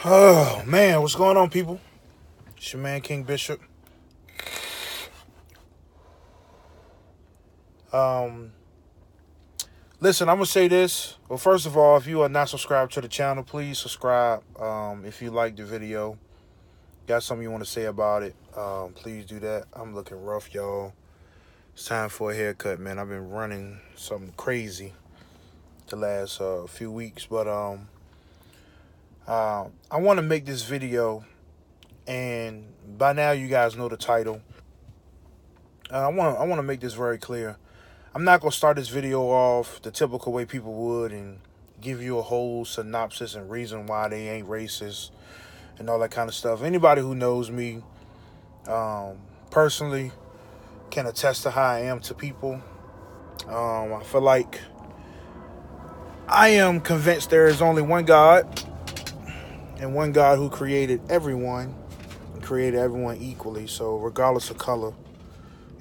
Oh man, what's going on, people? It's your man King Bishop. Um, Listen, I'm gonna say this. Well, first of all, if you are not subscribed to the channel, please subscribe. If you like the video, got something you want to say about it, please do that. I'm looking rough, y'all. It's time for a haircut, man. I've been running something crazy the last few weeks, but I want to make this video, and by now you guys know the title. I want to make this very clear. I'm not gonna start this video off the typical way people would and give you a whole synopsis and reason why they ain't racist and all that kind of stuff. Anybody who knows me personally can attest to how I am to people. I feel like I am convinced there is only one God, and one God who created everyone and created everyone equally. So regardless of color,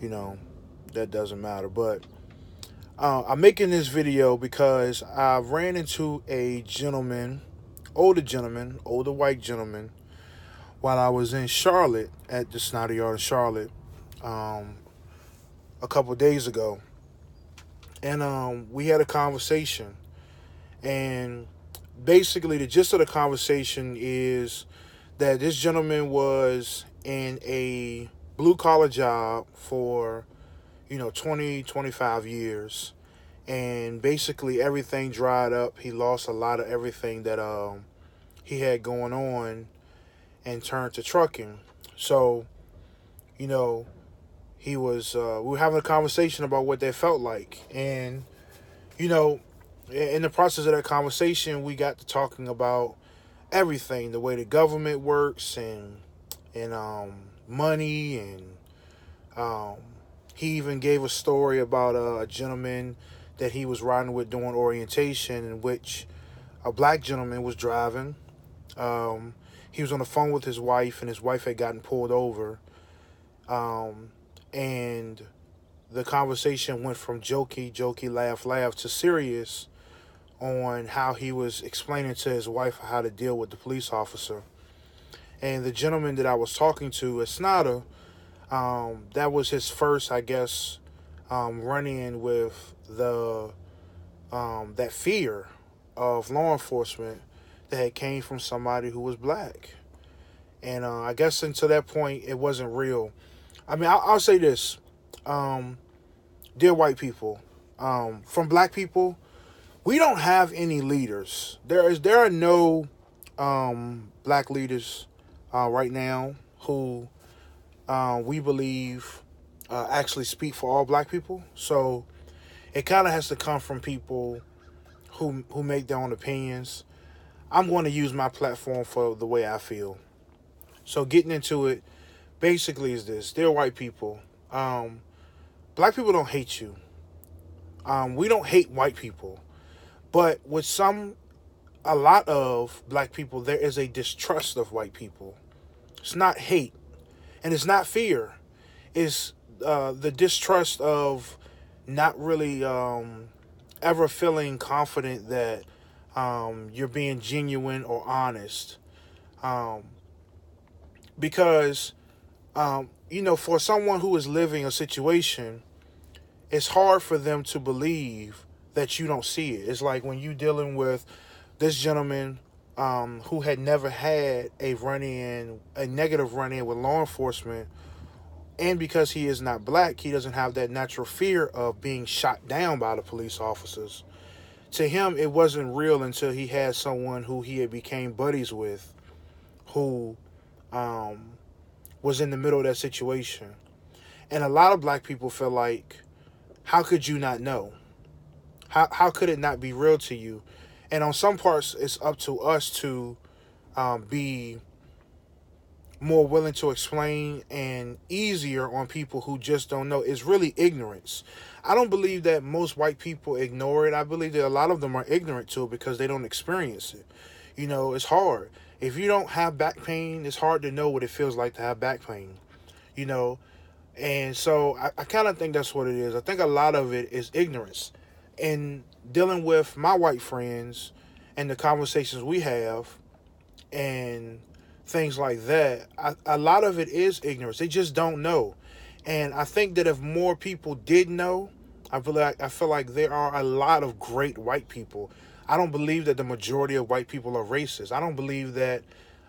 that doesn't matter. But I'm making this video because I ran into a older white gentleman, while I was in Charlotte at the Snyder Yard in Charlotte a couple days ago. And we had a conversation. And basically the gist of the conversation is that this gentleman was in a blue-collar job for 20, 25 years. And basically everything dried up. He lost a lot of everything that he had going on and turned to trucking. So, he was we were having a conversation about what that felt like. And, in the process of that conversation, we got to talking about everything, the way the government works and money, and he even gave a story about a gentleman that he was riding with doing orientation, in which a black gentleman was driving. He was on the phone with his wife, and his wife had gotten pulled over. And the conversation went from jokey, laugh to serious on how he was explaining to his wife how to deal with the police officer. And the gentleman that I was talking to at Snyder, that was his first, I guess, run-in with that fear of law enforcement that had came from somebody who was black. And I guess until that point, it wasn't real. I mean, I'll say this. Dear white people, from black people, we don't have any leaders. There are no black leaders right now who we believe actually speak for all black people. So it kind of has to come from people who make their own opinions. I'm going to use my platform for the way I feel. So getting into it, basically is this. Dear white people, black people don't hate you. We don't hate white people. But with a lot of black people, there is a distrust of white people. It's not hate. And it's not fear. It's the distrust of not really ever feeling confident that you're being genuine or honest. Because, for someone who is living a situation, it's hard for them to believe that you don't see it. It's like when you dealing with this gentleman who had never had a negative run-in with law enforcement. And because he is not black, he doesn't have that natural fear of being shot down by the police officers. To him, it wasn't real until he had someone who he had became buddies with, who was in the middle of that situation. And a lot of black people feel like, how could you not know? How could it not be real to you? And on some parts, it's up to us to be more willing to explain and easier on people who just don't know. It's really ignorance. I don't believe that most white people ignore it. I believe that a lot of them are ignorant to it because they don't experience it. It's hard. If you don't have back pain, it's hard to know what it feels like to have back pain. And so I kind of think that's what it is. I think a lot of it is ignorance. And dealing with my white friends and the conversations we have, and things like that. A lot of it is ignorance. They just don't know. And I think that if more people did know, I feel like there are a lot of great white people. I don't believe that the majority of white people are racist. I don't believe that.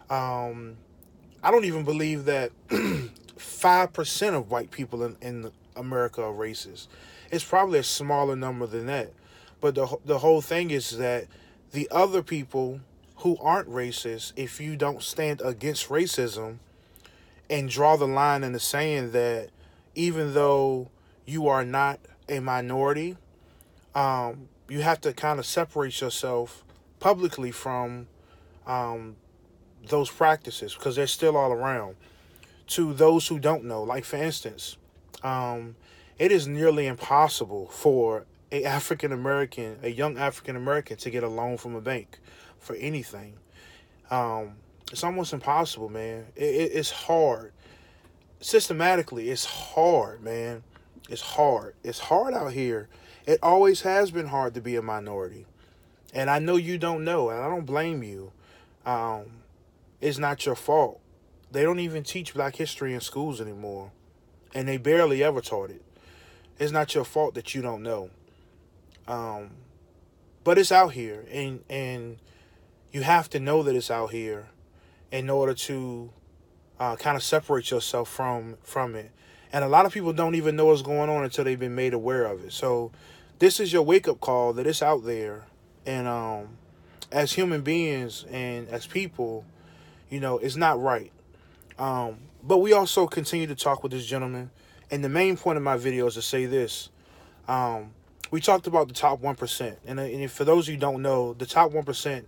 I don't even believe that 5% of white people in America are racist. It's probably a smaller number than that. But the whole thing is that the other people who aren't racist, if you don't stand against racism and draw the line in the sand that even though you are not a minority, you have to kind of separate yourself publicly from those practices because they're still all around. To those who don't know, like for instance, it is nearly impossible for a young African American, to get a loan from a bank for anything. It's almost impossible, man. It's hard. Systematically, it's hard, man. It's hard. It's hard out here. It always has been hard to be a minority. And I know you don't know, and I don't blame you. It's not your fault. They don't even teach black history in schools anymore. And they barely ever taught it. It's not your fault that you don't know. But it's out here. And you have to know that it's out here in order to kind of separate yourself from it. And a lot of people don't even know what's going on until they've been made aware of it. So this is your wake-up call that it's out there. And as human beings and as people, it's not right. But we also continue to talk with this gentleman. And the main point of my video is to say this. We talked about the top 1%. And for those of you who don't know, the top 1%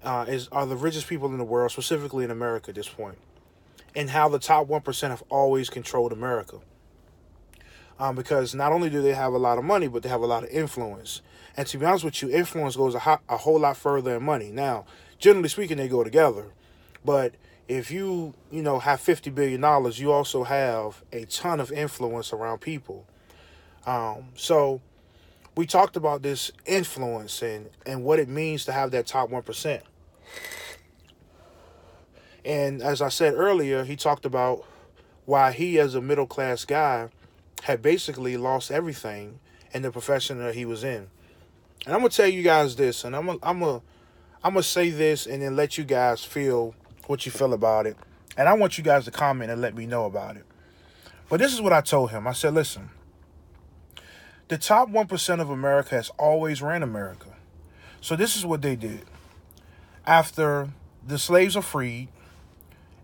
are the richest people in the world, specifically in America at this point. And how the top 1% have always controlled America. Because not only do they have a lot of money, but they have a lot of influence. And to be honest with you, influence goes a whole lot further than money. Now, generally speaking, they go together. But if you have $50 billion, you also have a ton of influence around people. So we talked about this influence and what it means to have that top 1%. And as I said earlier, he talked about why he, as a middle-class guy, had basically lost everything in the profession that he was in. And I'm going to tell you guys this, and I'm gonna say this and then let you guys feel what you feel about it. And I want you guys to comment and let me know about it. But this is what I told him. I said, listen, the top 1% of America has always ran America. So this is what they did. After the slaves are freed,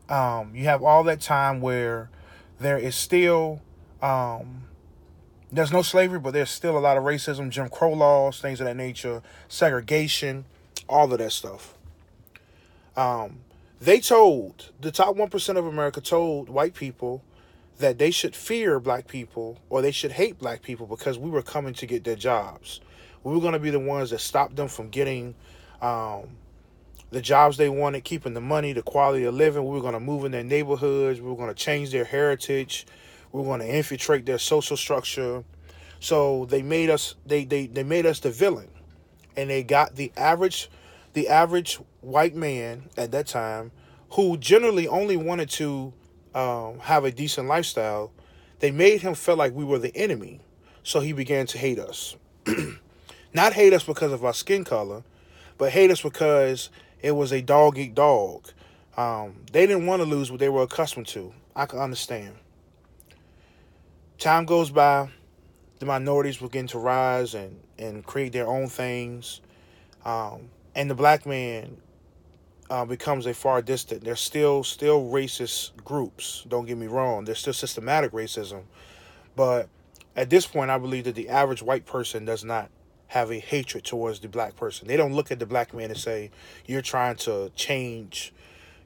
you have all that time where there is still, there's no slavery, but there's still a lot of racism, Jim Crow laws, things of that nature, segregation, all of that stuff. The top 1% of America told white people that they should fear black people or they should hate black people because we were coming to get their jobs. We were going to be the ones that stopped them from getting the jobs they wanted, keeping the money, the quality of living. We were going to move in their neighborhoods. We were going to change their heritage. We were going to infiltrate their social structure. So they made us made us the villain. And they got the average white man at that time, who generally only wanted to have a decent lifestyle. They made him feel like we were the enemy. So he began to hate us. Not hate us because of our skin color, but hate us because it was a dog eat dog. They didn't want to lose what they were accustomed to. I can understand. Time goes by, the minorities begin to rise and create their own things. And the black man becomes a far distant. There's still racist groups. Don't get me wrong. There's still systematic racism. But at this point, I believe that the average white person does not have a hatred towards the black person. They don't look at the black man and say, you're trying to change,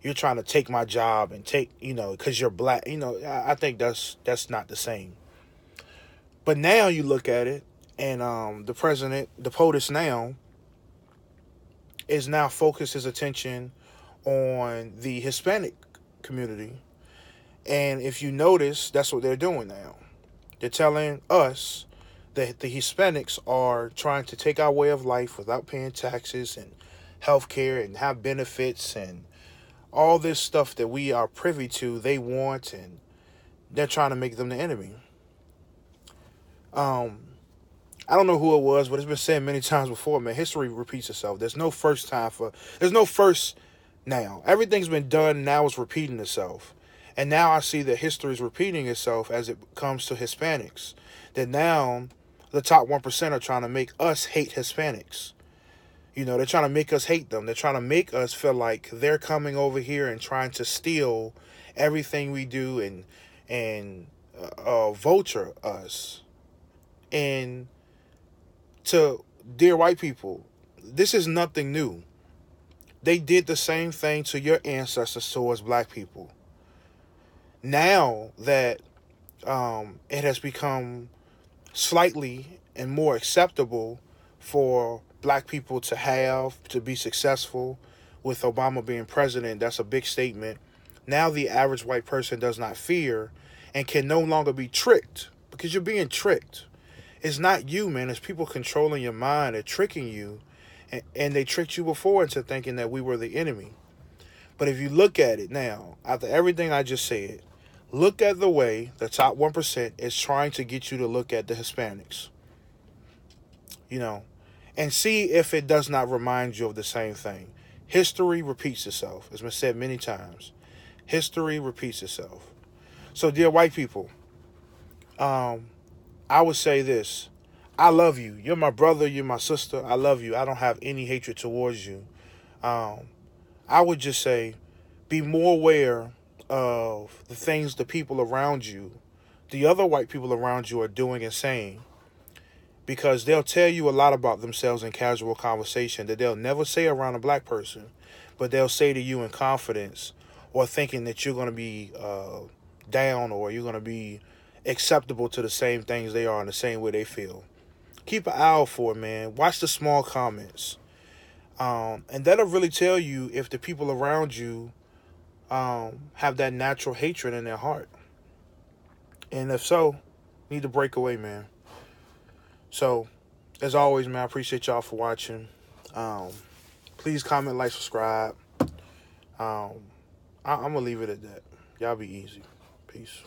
you're trying to take my job and take, because you're black. I think that's not the same. But now you look at it, and the president, the POTUS now, is now focused his attention on the Hispanic community. And if you notice, that's what they're doing now. They're telling us that the Hispanics are trying to take our way of life without paying taxes and health care and have benefits and all this stuff that we are privy to, they want, and they're trying to make them the enemy. I don't know who it was, but it's been said many times before, man. History repeats itself. There's no first now. Everything's been done, now it's repeating itself. And now I see that history is repeating itself as it comes to Hispanics. That now the top 1% are trying to make us hate Hispanics. They're trying to make us hate them. They're trying to make us feel like they're coming over here and trying to steal everything we do and vulture us. And to dear white people, this is nothing new. They did the same thing to your ancestors towards black people. Now that it has become slightly and more acceptable for black people to be successful, with Obama being president, that's a big statement. Now the average white person does not fear and can no longer be tricked, because you're being tricked. It's not you, man. It's people controlling your mind. They're tricking you. And they tricked you before into thinking that we were the enemy. But if you look at it now, after everything I just said, look at the way the top 1% is trying to get you to look at the Hispanics. And see if it does not remind you of the same thing. History repeats itself. It's been said many times. History repeats itself. So, dear white people, I would say this. I love you. You're my brother. You're my sister. I love you. I don't have any hatred towards you. I would just say, be more aware of the things the people around you, the other white people around you, are doing and saying. Because they'll tell you a lot about themselves in casual conversation that they'll never say around a black person, but they'll say to you in confidence, or thinking that you're going to be down, or you're going to be acceptable to the same things they are in the same way they feel. Keep an eye out for it, man. Watch the small comments. And that'll really tell you if the people around you have that natural hatred in their heart. And if so, need to break away, man. So, as always, man, I appreciate y'all for watching. Please comment, like, subscribe. I'm going to leave it at that. Y'all be easy. Peace.